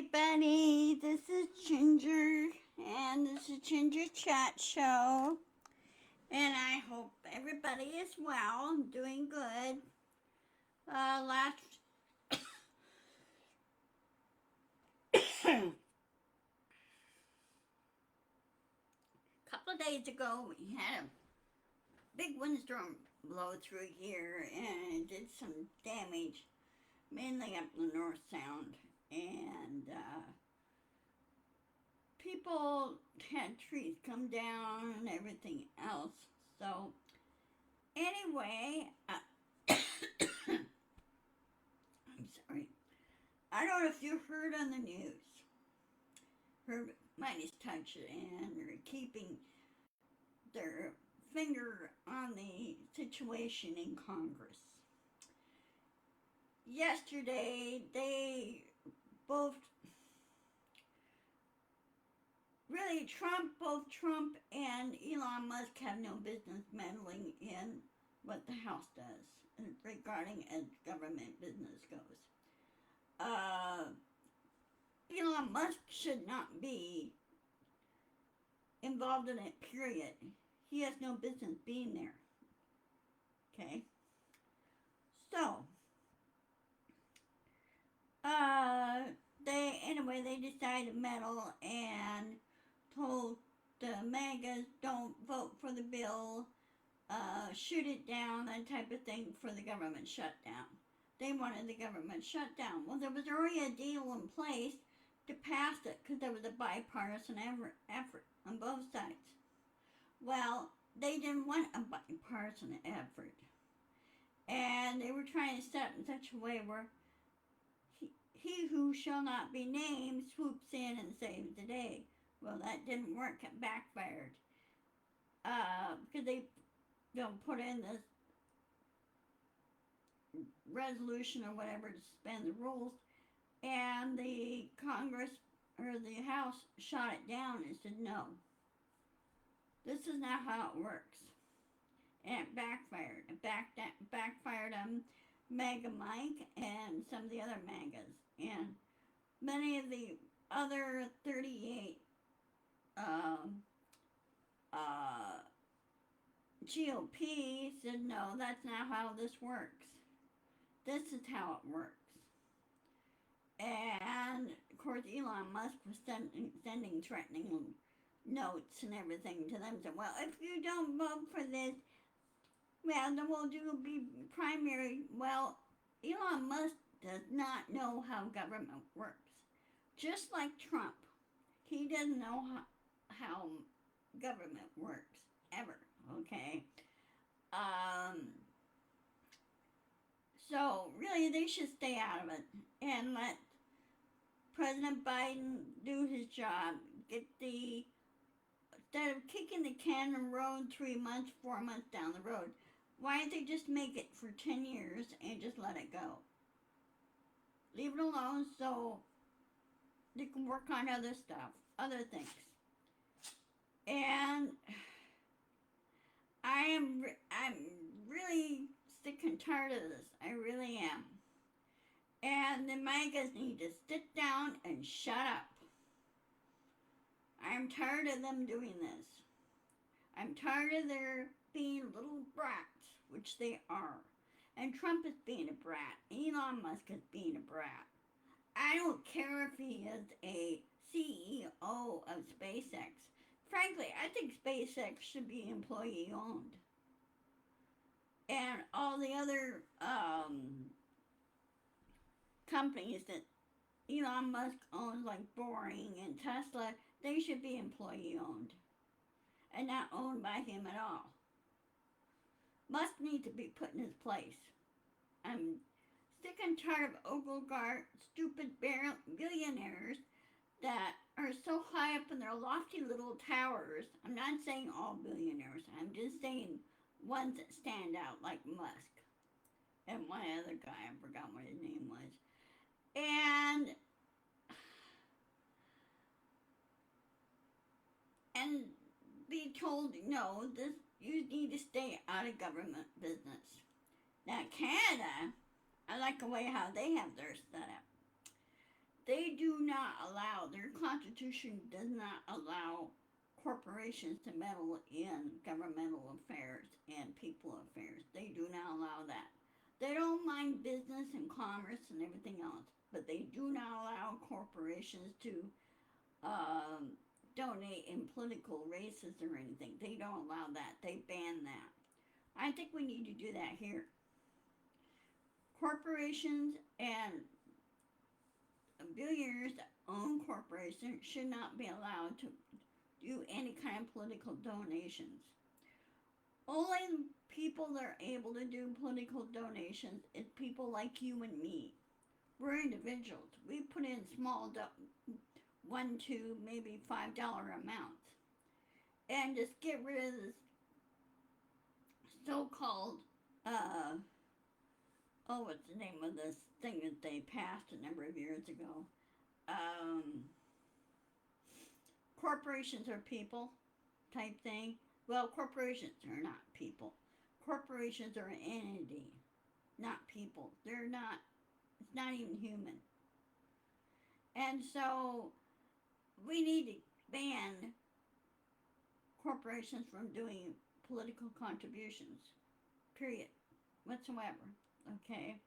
everybody. This is Ginger, and this is Ginger Chat Show. And I hope everybody is well, doing good. Last couple of days ago, we had a big windstorm blow through here, and it did some damage, mainly up the North Sound. And people had trees come down and everything else. So, anyway, I'm sorry. I don't know if you heard on the news. Heard Midas touch it, and they're keeping their finger on the situation in Congress. Yesterday, they both really both Trump and Elon Musk have no business meddling in what the House does regarding as government business goes. Elon Musk should not be involved in it, period. He has no business being there. Okay? So, they decided to meddle and told the MAGAs don't vote for the bill, shoot it down, that type of thing for the government shutdown. They wanted the government shutdown. Well, there was already a deal in place to pass it because there was a bipartisan effort on both sides. Well, they didn't want a bipartisan effort. And they were trying to set it in such a way where he who shall not be named swoops in and saves the day. Well, that didn't work. It backfired. Because they put in this resolution or whatever to suspend the rules, and the Congress or the House shot it down and said, no, this is not how it works. And it backfired. It backfired on MAGA Mike and some of the other MAGAs. And many of the other 38 GOP said, no, that's not how this works. This is how it works. And, of course, Elon Musk was sending threatening notes and everything to them. Said, well, if you don't vote for this, well, then we'll be primary. Well, Elon Musk does not know how government works. Just like Trump, he doesn't know how government works, ever, okay? So, really, they should stay out of it and let President Biden do his job. Instead of kicking the can in the road 3 months, 4 months down the road, why don't they just make it for 10 years and just let it go? Leave it alone so they can work on other stuff, other things. And I'm really sick and tired of this. I really am. And the MAGAs need to sit down and shut up. I'm tired of them doing this. I'm tired of their being little brats, which they are. And Trump is being a brat. Elon Musk is being a brat. I don't care if he is a CEO of SpaceX. Frankly, I think SpaceX should be employee-owned. And all the other companies that Elon Musk owns, like Boring and Tesla, they should be employee-owned and not owned by him at all. Musk needs to be put in his place. I'm sick and tired of oligarch, stupid billionaires that are so high up in their lofty little towers. I'm not saying all billionaires. I'm just saying ones that stand out, like Musk and one other guy. I forgot what his name was. And be told, no, this you need to stay out of government business. Now, Canada, I like the way how they have theirs set up. They do not allow, their constitution does not allow corporations to meddle in governmental affairs and people affairs. They do not allow that. They don't mind business and commerce and everything else, but they do not allow corporations to um, donate in political races or anything. They don't allow that. They ban that. I think we need to do that here. Corporations and billionaires that own corporations should not be allowed to do any kind of political donations. Only people that are able to do political donations is people like you and me. We're individuals. We put in small $1, $2, maybe $5 amounts, and just get rid of this so-called what's the name of this thing that they passed a number of years ago? Um, Corporations are people type thing. Well, corporations are not people. Corporations are an entity, not people. They're not, it's not even human. And so we need to ban corporations from doing political contributions, period, whatsoever. Okay?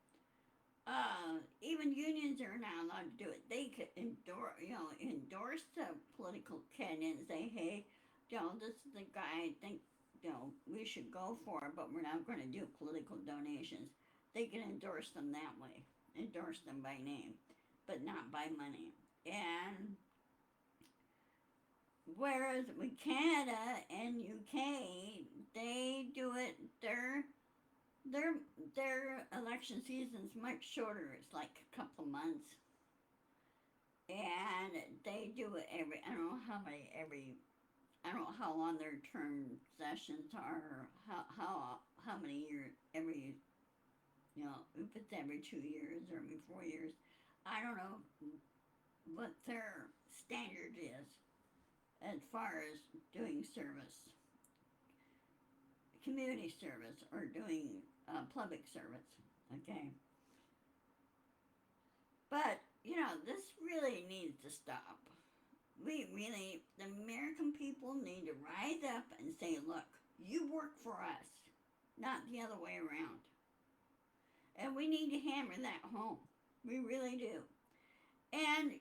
Even unions are not allowed to do it. They could endorse the political candidate and say, hey, this is the guy I think, we should go for, but we're not going to do political donations. They can endorse them that way, endorse them by name, but not by money. And whereas with Canada and UK, they do it, their election season's much shorter. It's like a couple of months, and they do it every. I don't know how many every. I don't know how long their term sessions are. Or how many years every. If it's every 2 years or every 4 years. I don't know what their standard is as far as doing service, community service, or doing public service. Okay. But, this really needs to stop. The American people need to rise up and say, look, you work for us, not the other way around. And we need to hammer that home. We really do. And,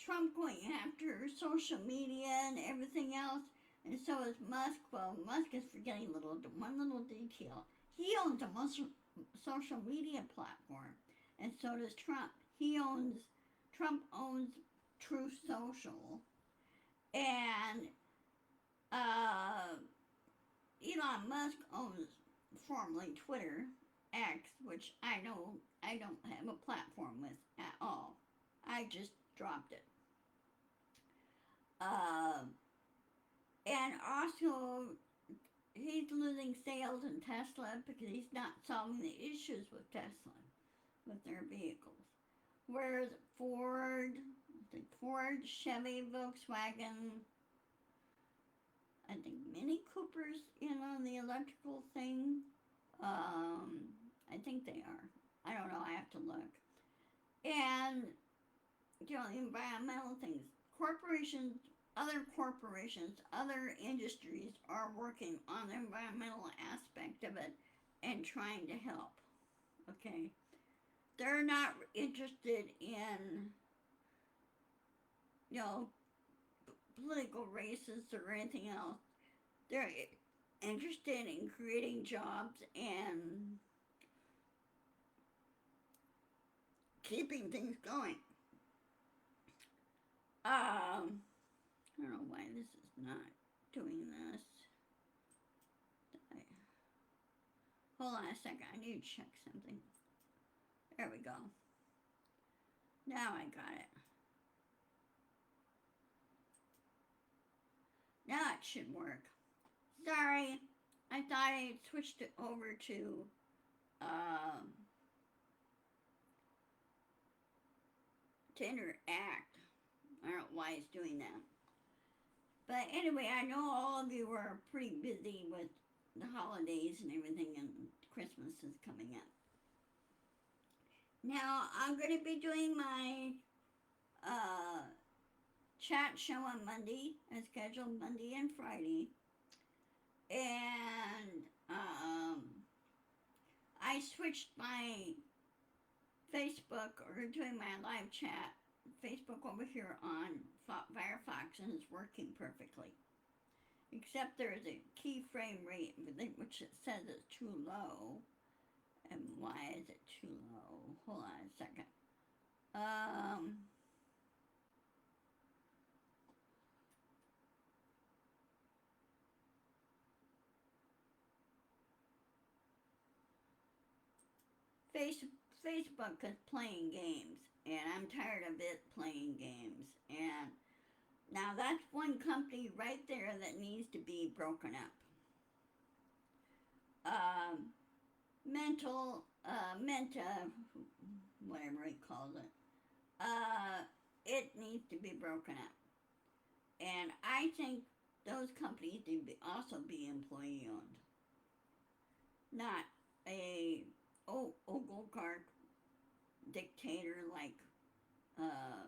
Trump going after social media and everything else, and so is Musk. Well, Musk is forgetting one little detail. He owns a social media platform, and so does Trump. Trump owns Truth Social, and Elon Musk owns formerly Twitter, X, which I know I don't have a platform with at all. I just dropped it. And also, he's losing sales in Tesla because he's not solving the issues with Tesla, with their vehicles. Whereas Ford, Chevy, Volkswagen, I think Mini Coopers, the electrical thing. I think they are. I don't know, I have to look. And, the environmental things. Other industries are working on the environmental aspect of it and trying to help. Okay? They're not interested in, political races or anything else. They're interested in creating jobs and keeping things going. I don't know why this is not doing this. Hold on a second, I need to check something. There we go. Now I got it. Now it should work. Sorry, I thought I switched it over to interact. I don't know why it's doing that. But anyway, I know all of you are pretty busy with the holidays and everything, and Christmas is coming up. Now, I'm going to be doing my uh, chat show on Monday, as scheduled Monday and Friday. And I switched my Facebook, or doing my live chat, Facebook over here on Firefox, and it's working perfectly. Except there's a key frame rate, which it says is too low. And why is it too low? Hold on a second. Face, Facebook is playing games, and I'm tired of it playing games. And now that's one company right there that needs to be broken up. Menta, whatever he calls it, it needs to be broken up. And I think those companies need to also be employee owned, not a oligarch dictator like uh,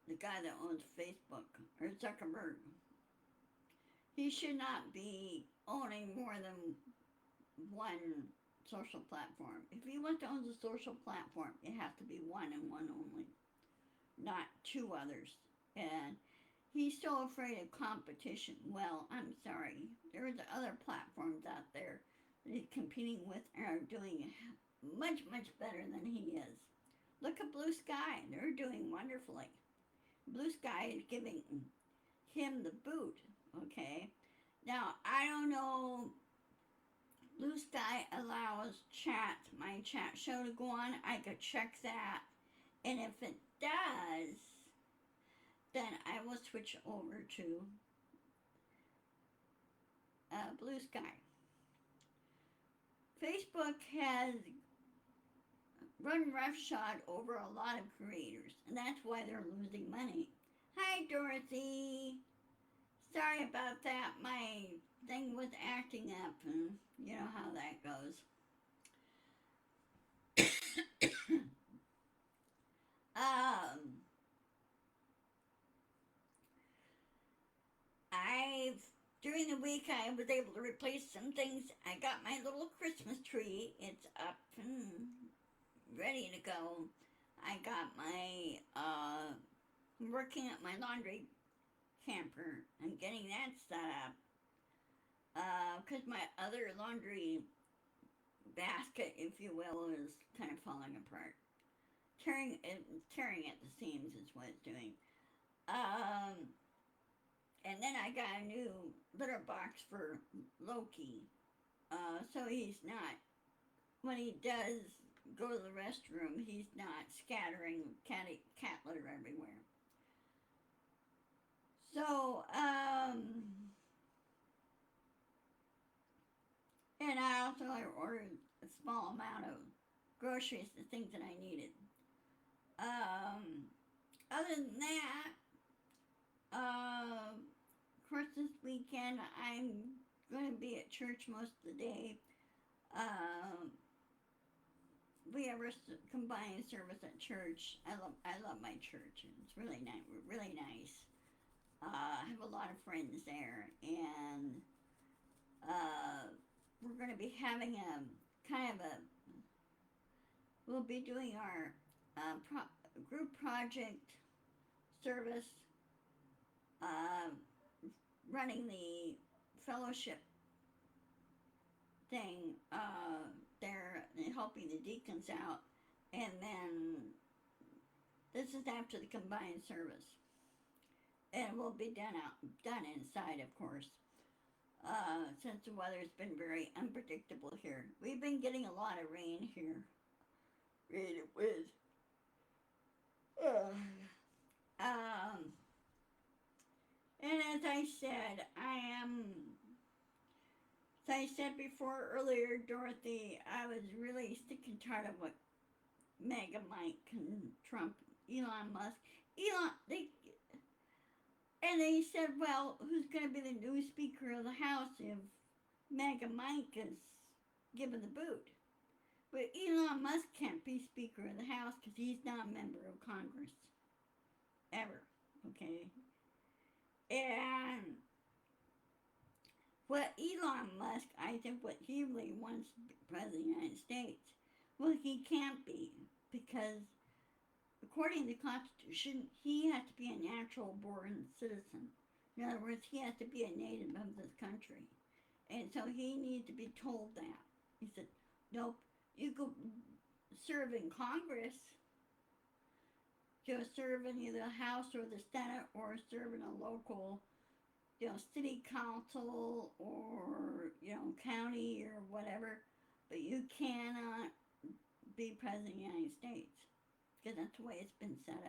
the guy that owns Facebook, or Zuckerberg. He should not be owning more than one social platform. If he wants to own a social platform, it has to be one and one only, not two others. And he's so afraid of competition. Well, I'm sorry. There's other platforms out there that he's competing with and are doing much, much better than he is. Look at Blue Sky. They're doing wonderfully. Blue Sky is giving him the boot, okay? Now, I don't know. Blue Sky allows my chat show to go on. I could check that. And if it does, then I will switch over to Blue Sky. Facebook has run roughshod over a lot of creators, and that's why they're losing money. Hi, Dorothy. Sorry about that. My thing was acting up, and you know how that goes. I've during the week I was able to replace some things. I got my little Christmas tree. It's up and ready to go. I got my I'm working at my laundry camper and getting that set up. Because my other laundry basket, if you will, is kind of falling apart. Tearing at the seams is what it's doing. And then I got a new litter box for Loki. So he's not, when he does go to the restroom, he's not scattering cat litter everywhere. So, and I also ordered a small amount of groceries, the things that I needed. Other than that, of course, this weekend I'm going to be at church most of the day. We have a combined service at church. I love my church. It's really nice. Really nice. I have a lot of friends there, and we're going to be having a kind of a. We'll be doing our group project service, running the fellowship thing there, and helping the deacons out, and then this is after the combined service, and it will be done inside, of course. Since the weather's been very unpredictable here, we've been getting a lot of rain here. Rain it was. And as I said, as I said before earlier, Dorothy, I was really sick and tired of what Mega Mike and Trump, Elon Musk, and they said, well, who's going to be the new Speaker of the House if Mega Mike is given the boot? But Elon Musk can't be Speaker of the House because he's not a member of Congress. Ever. Okay? And what Elon Musk, I think what he really wants to be President of the United States, well, he can't be because according to the Constitution, he has to be a natural born citizen. In other words, he has to be a native of this country. And so he needs to be told that. He said, nope, you go serve in Congress, just serve in either the House or the Senate or serve in a local, city council or, county or whatever, but you cannot be President of the United States because that's the way it's been set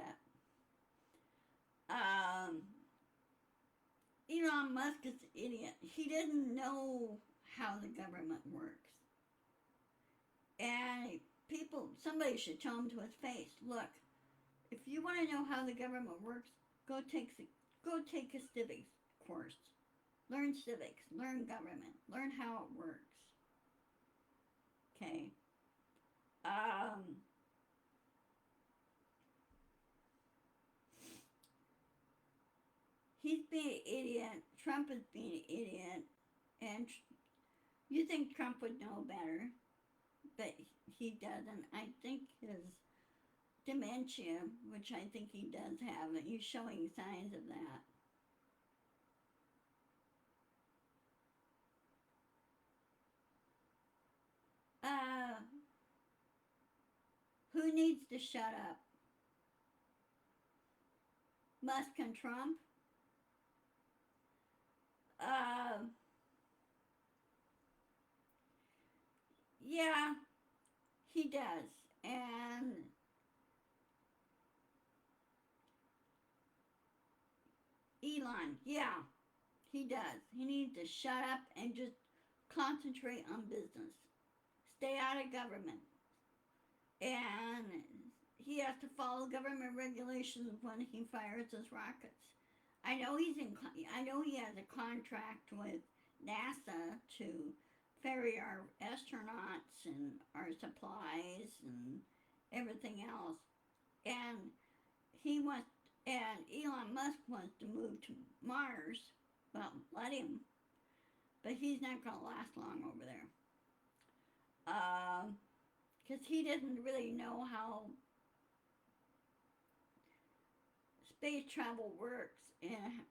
up. Elon Musk is an idiot. He doesn't know how the government works. And somebody should tell him to his face, look, if you want to know how the government works, go take a civics course. Learn civics, learn government, learn how it works. Okay. He's being an idiot. Trump is being an idiot. And you think Trump would know better, but he doesn't. I think his dementia, which I think he does have, he's showing signs of that. Who needs to shut up? Musk and Trump? Yeah, he does. And Elon, yeah, he does. He needs to shut up and just concentrate on business. Stay out of government. And he has to follow government regulations when he fires his rockets. I know he has a contract with NASA to ferry our astronauts and our supplies and everything else. And Elon Musk wants to move to Mars. Well, let him. But he's not going to last long over there. Because he doesn't really know how space travel works and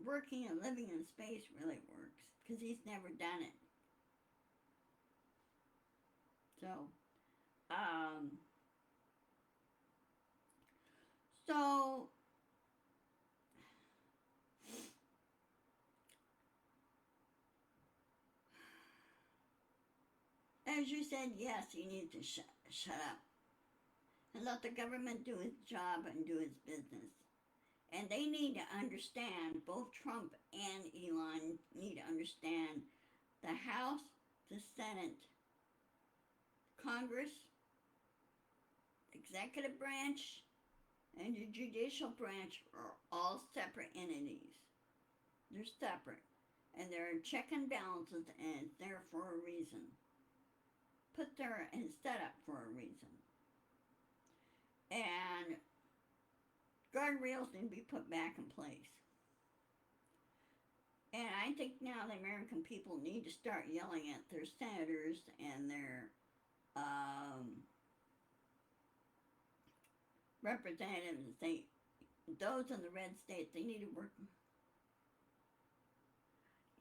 working and living in space really works because he's never done it. So, as you said, yes, you need to shut up and let the government do its job and do its business. And they need to understand, both Trump and Elon need to understand the House, the Senate, Congress, executive branch, and the judicial branch are all separate entities. They're separate. And they're check and balances, and it's there for a reason. Put there and set up for a reason. And guardrails need to be put back in place. And I think now the American people need to start yelling at their senators and their representatives. Those in the red states, they need to work.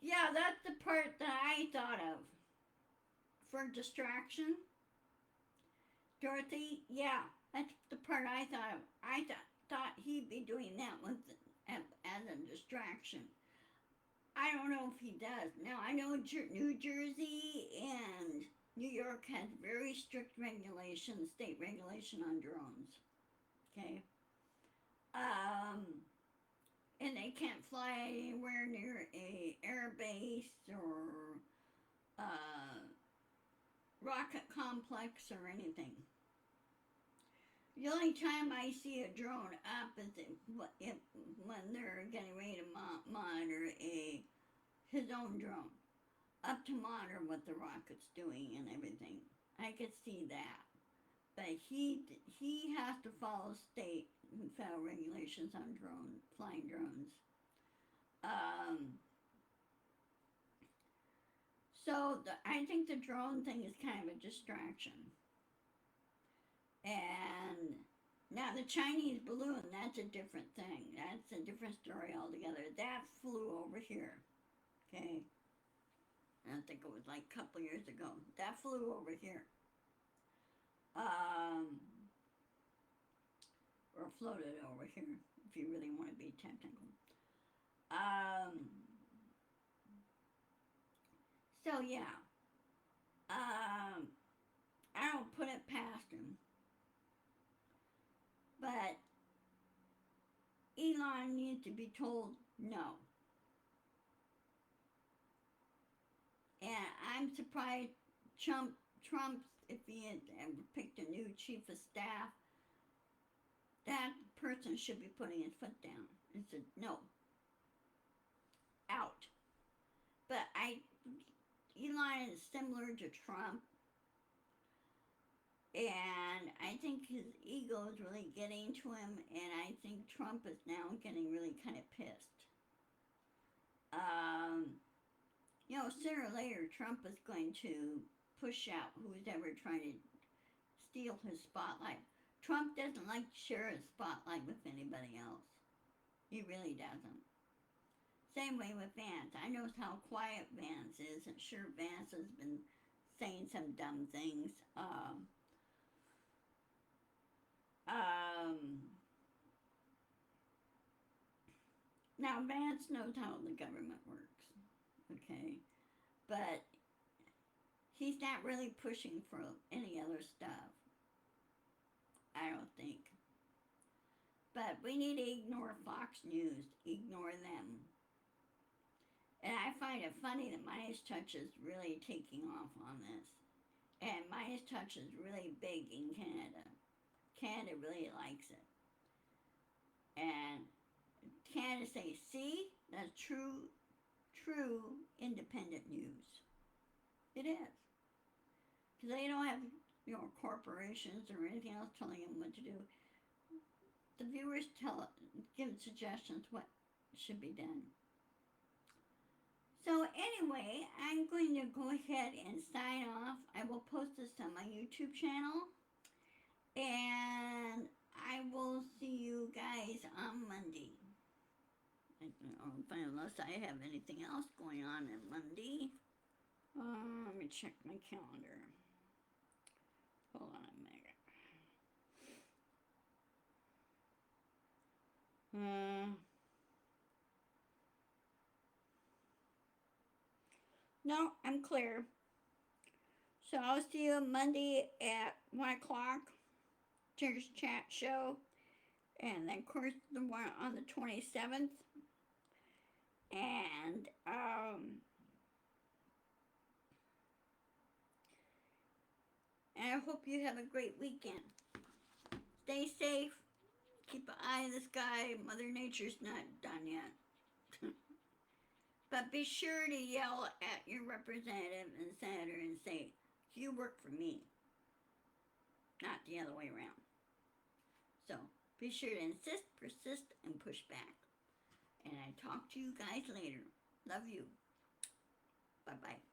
Yeah, that's the part that I thought of. For distraction. Dorothy, yeah, that's the part I thought of. I thought he'd be doing that as a distraction. I don't know if he does. Now, I know New Jersey and New York has very strict regulations, state regulation on drones. Okay? And they can't fly anywhere near a air base or rocket complex or anything. The only time I see a drone up is when they're getting ready to monitor his own drone, up to monitor what the rocket's doing and everything. I could see that. But he has to follow state and federal regulations on flying drones. Um, I think the drone thing is kind of a distraction. And now the Chinese balloon, that's a different thing. That's a different story altogether. That flew over here. Okay. I think it was like a couple years ago. That flew over here. Um, or floated over here, if you really want to be technical. Um, so yeah. I don't put it past him. But Elon needs to be told no. And I'm surprised Trump, if he had ever picked a new chief of staff, that person should be putting his foot down and said, no, out. But Elon is similar to Trump, and I think his ego is really getting to him, and I think Trump is now getting really kind of pissed. Sooner or later, Trump is going to push out who's ever trying to steal his spotlight. Trump doesn't like to share his spotlight with anybody else. He really doesn't. Same way with Vance. I know how quiet Vance is, and sure, Vance has been saying some dumb things. Now, Vance knows how the government works, okay? But he's not really pushing for any other stuff, I don't think. But we need to ignore Fox News, ignore them. And I find it funny that Midas Touch is really taking off on this. And Midas Touch is really big in Canada. Canada really likes it. And Canada say, see, that's true independent news. It is. Because they don't have, corporations or anything else telling them what to do. The viewers give suggestions what should be done. So anyway, I'm going to go ahead and sign off. I will post this on my YouTube channel. And I will see you guys on Monday. Unless I have anything else going on Monday. Let me check my calendar. Hold on a minute. No, I'm clear. So I'll see you Monday at 1 o'clock. Cheers Chat Show. And then, of course, the one on the 27th. And, I hope you have a great weekend. Stay safe. Keep an eye on the sky. Mother Nature's not done yet. But be sure to yell at your representative and senator and say, you work for me. Not the other way around. So, be sure to insist, persist, and push back. And I talk to you guys later. Love you. Bye-bye.